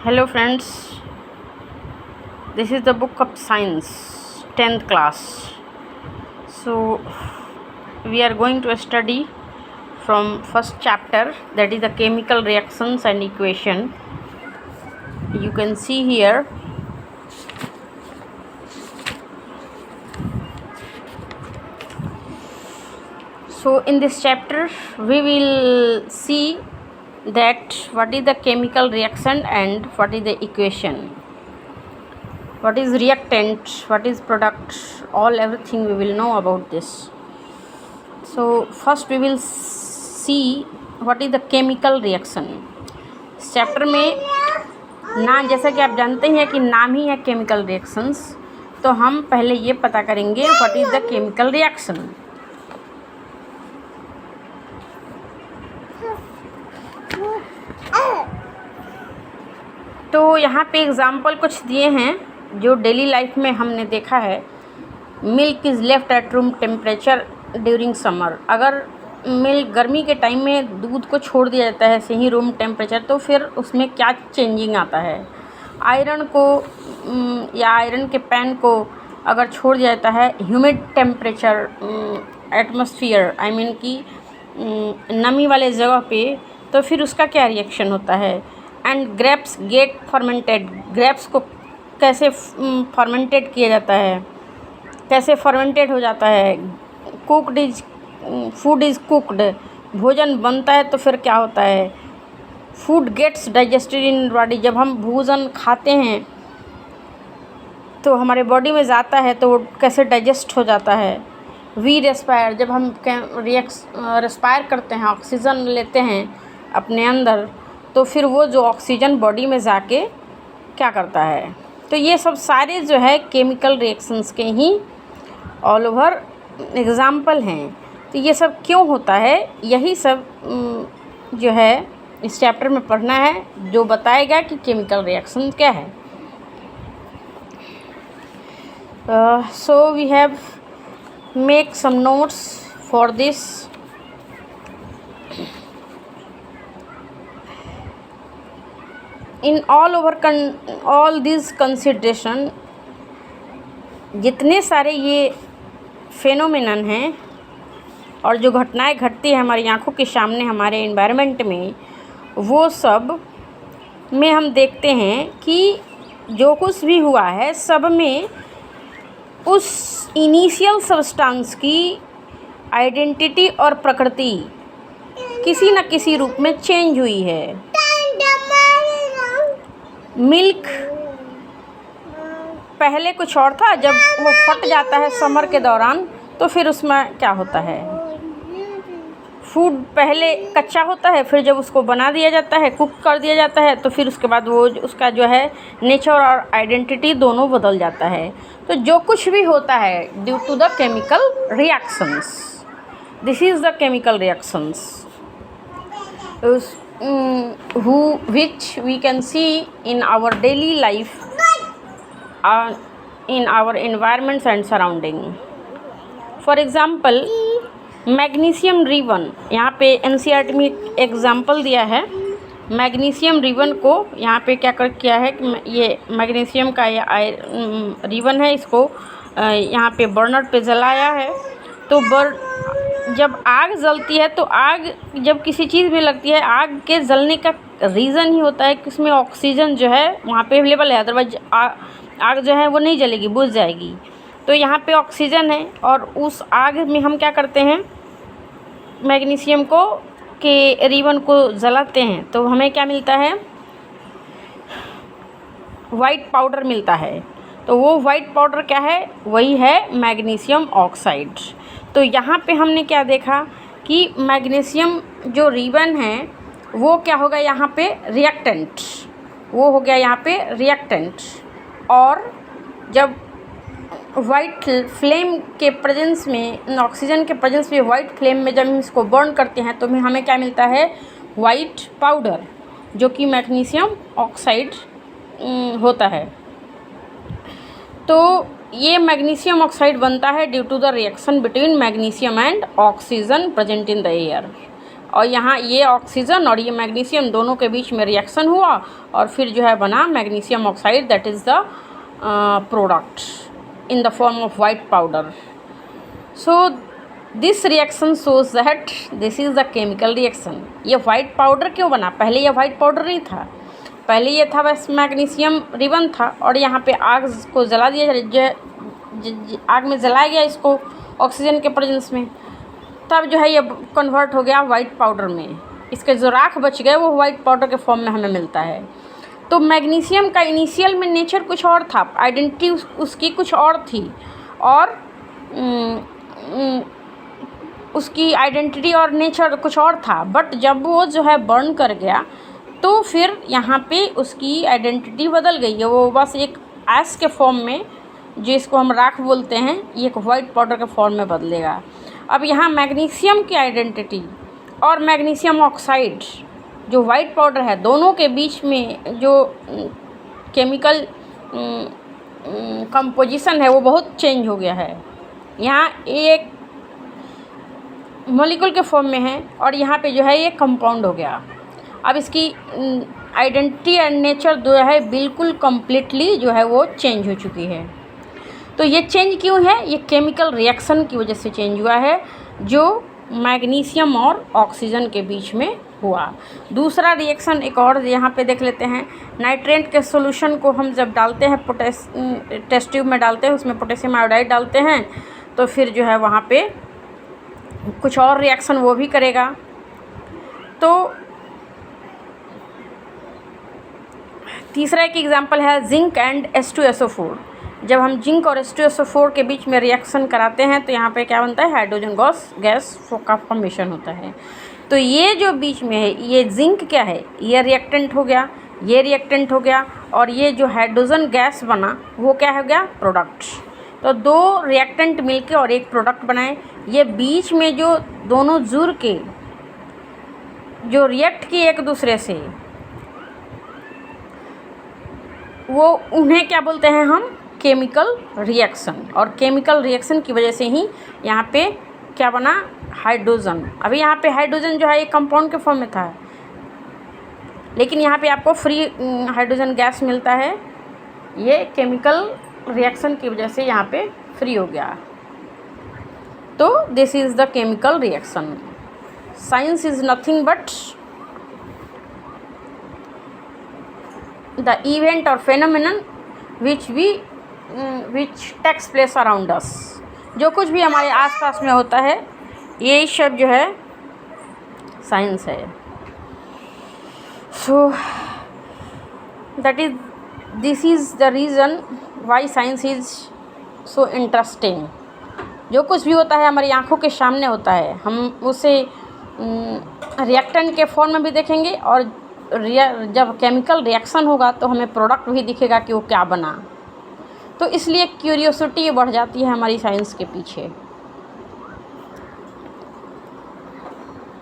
Hello friends, this is the book of science 10th class. So we are going to study from first chapter, that is the chemical reactions and equation. You can see here so in this chapter we will see that what is the chemical reaction and what is the equation, what is reactant, what is product, all everything we will know about this. So first we will see what is the chemical reaction. इस chapter में ना, जैसा कि आप जानते हैं कि नाम ही है केमिकल रिएक्शंस, तो हम पहले ये पता करेंगे what is the chemical reaction. तो यहाँ पे एग्ज़ाम्पल कुछ दिए हैं जो डेली लाइफ में हमने देखा है. Milk is left at room temperature during summer. अगर मिल्क गर्मी के टाइम में दूध को छोड़ दिया जाता है सही रूम टेम्परेचर, तो फिर उसमें क्या चेंजिंग आता है. आयरन को या आयरन के पैन को अगर छोड़ दिया जाता है humid temperature atmosphere, I mean कि नमी वाले जगह पे, तो फिर उसका क्या रिएक्शन होता है. And grapes get fermented. Grapes को कैसे फर्मेंटेड किया जाता है, कैसे फर्मेंटेड हो जाता है. Cooked is food is cooked. भोजन बनता है तो फिर क्या होता है. Food gets digested in body. जब हम भोजन खाते हैं तो हमारे बॉडी में जाता है तो वो कैसे डाइजेस्ट हो जाता है. We respire. जब हम रेस्पायर करते हैं, ऑक्सीजन लेते हैं अपने अंदर, तो फिर वो जो ऑक्सीजन बॉडी में जाके क्या करता है. तो ये सब सारे जो है केमिकल रिएक्शंस के ही ऑल ओवर एग्ज़ाम्पल हैं. तो ये सब क्यों होता है, यही सब जो है इस चैप्टर में पढ़ना है, जो बताएगा कि केमिकल रिएक्शन क्या है. So we have make some notes for this. In all this consideration, जितने सारे ये फेनोमेनन हैं और जो घटनाएं घटती है हमारी आंखों के सामने हमारे एनवायरनमेंट में, वो सब में हम देखते हैं कि जो कुछ भी हुआ है सब में उस इनिशियल सब्सटेंस की आइडेंटिटी और प्रकृति किसी न किसी रूप में चेंज हुई है. मिल्क पहले कुछ और था, जब वो फट जाता है समर के दौरान तो फिर उसमें क्या होता है. फूड पहले कच्चा होता है, फिर जब उसको बना दिया जाता है, कुक कर दिया जाता है, तो फिर उसके बाद वो उसका जो है नेचर और आइडेंटिटी दोनों बदल जाता है. तो जो कुछ भी होता है due to the chemical reactions, this is the chemical reactions which we can see in our daily life, in our environments and surrounding. For example, magnesium ribbon. यहाँ पे NCERT में एग्ज़ाम्पल दिया है. मैग्नीशियम रिबन को यहाँ पे क्या किया है कि ये मैग्नीशियम का ये रिबन है, इसको यहाँ पे बर्नर पे जलाया है. तो जब आग जलती है, तो आग जब किसी चीज़ में लगती है, आग के जलने का रीज़न ही होता है कि उसमें ऑक्सीजन जो है वहाँ पे अवेलेबल है, अदरवाइज आग जो है वो नहीं जलेगी, बुझ जाएगी. तो यहाँ पे ऑक्सीजन है और उस आग में हम क्या करते हैं, मैग्नीशियम को के रिबन को जलाते हैं, तो हमें क्या मिलता है, वाइट पाउडर मिलता है. तो वो वाइट पाउडर क्या है, वही है मैग्नीशियम ऑक्साइड. तो यहाँ पे हमने क्या देखा कि मैग्नीशियम जो रिबन है वो क्या होगा, यहाँ पे रिएक्टेंट, वो हो गया यहाँ पे रिएक्टेंट. और जब वाइट फ्लेम के प्रेजेंस में, ऑक्सीजन के प्रेजेंस में वाइट फ्लेम में जब हम इसको बर्न करते हैं तो हमें क्या मिलता है, वाइट पाउडर, जो कि मैग्नीशियम ऑक्साइड होता है. तो ये मैग्नीशियम ऑक्साइड बनता है due to the reaction between magnesium and oxygen present in the air. और यहाँ ये ऑक्सीजन और ये मैग्नीशियम दोनों के बीच में रिएक्शन हुआ और फिर जो है बना magnesium oxide, that is the product in the form of white powder. So this reaction shows that this is the chemical reaction. ये वाइट पाउडर क्यों बना? पहले ये वाइट पाउडर नहीं था, पहले ये था बस मैग्नीशियम रिबन था और यहाँ पे आग को जला दिया, आग में जलाया गया इसको ऑक्सीजन के प्रेजेंस में, तब जो है ये कन्वर्ट हो गया वाइट पाउडर में. इसके जो राख बच गए वो वाइट पाउडर के फॉर्म में हमें मिलता है. तो मैग्नीशियम का इनिशियल में नेचर कुछ और था, आइडेंटिटी उसकी कुछ और थी और उसकी आइडेंटिटी और नेचर कुछ और था. बट जब वो जो है बर्न कर गया तो फिर यहाँ पे उसकी आइडेंटिटी बदल गई है. वो बस एक ऐश के फॉर्म में, जो इसको हम राख बोलते हैं, ये एक वाइट पाउडर के फॉर्म में बदलेगा. अब यहाँ मैग्नीशियम की आइडेंटिटी और मैग्नीशियम ऑक्साइड जो वाइट पाउडर है, दोनों के बीच में जो केमिकल कंपोजिशन है वो बहुत चेंज हो गया है. यहाँ एक मॉलिक्यूल के फॉर्म में है और यहाँ पे जो है ये कंपाउंड हो गया. अब इसकी आइडेंटिटी एंड नेचर जो है बिल्कुल कम्प्लीटली जो है वो चेंज हो चुकी है. तो ये चेंज क्यों है? ये केमिकल रिएक्शन की वजह से चेंज हुआ है जो मैग्नीशियम और ऑक्सीजन के बीच में हुआ. दूसरा रिएक्शन एक और यहाँ पे देख लेते हैं. नाइट्रेट के सॉल्यूशन को हम जब डालते हैं टेस्ट ट्यूब में डालते हैं, उसमें पोटेशियम आयोडाइड डालते हैं, तो फिर जो है वहाँ पे कुछ और रिएक्शन वो भी करेगा. तो तीसरा एक एग्जांपल है जिंक एंड H2SO4. जब हम जिंक और H2SO4 के बीच में रिएक्शन कराते हैं तो यहाँ पे क्या बनता है? हाइड्रोजन गैस का फॉर्मेशन होता है. तो ये जो बीच में है, ये जिंक क्या है? ये रिएक्टेंट हो गया, ये रिएक्टेंट हो गया और ये जो हाइड्रोजन गैस बना वो क्या हो गया? प्रोडक्ट. तो दो रिएक्टेंट मिलके और एक प्रोडक्ट बनाए. ये बीच में जो दोनों जुड़ के जो रिएक्ट किए एक दूसरे से, वो उन्हें क्या बोलते हैं हम? Chemical reaction. और केमिकल रिएक्शन की वजह से ही यहाँ पे क्या बना? हाइड्रोजन. अभी यहाँ पे हाइड्रोजन जो है एक कंपाउंड के फॉर्म में था, लेकिन यहाँ पे आपको फ्री हाइड्रोजन गैस मिलता है. ये केमिकल रिएक्शन की वजह से यहाँ पे फ्री हो गया. तो this is the chemical reaction. Science is nothing but the event or phenomenon which takes place around us. जो कुछ भी हमारे आसपास में होता है, ये सब जो है साइंस है. So this is the reason why science is so interesting. जो कुछ भी होता है हमारी आँखों के सामने होता है, हम उसे रिएक्टेंट के फॉर्म में भी देखेंगे और जब केमिकल रिएक्शन होगा तो हमें प्रोडक्ट भी दिखेगा कि वो क्या बना. तो इसलिए क्यूरियोसिटी बढ़ जाती है हमारी साइंस के पीछे.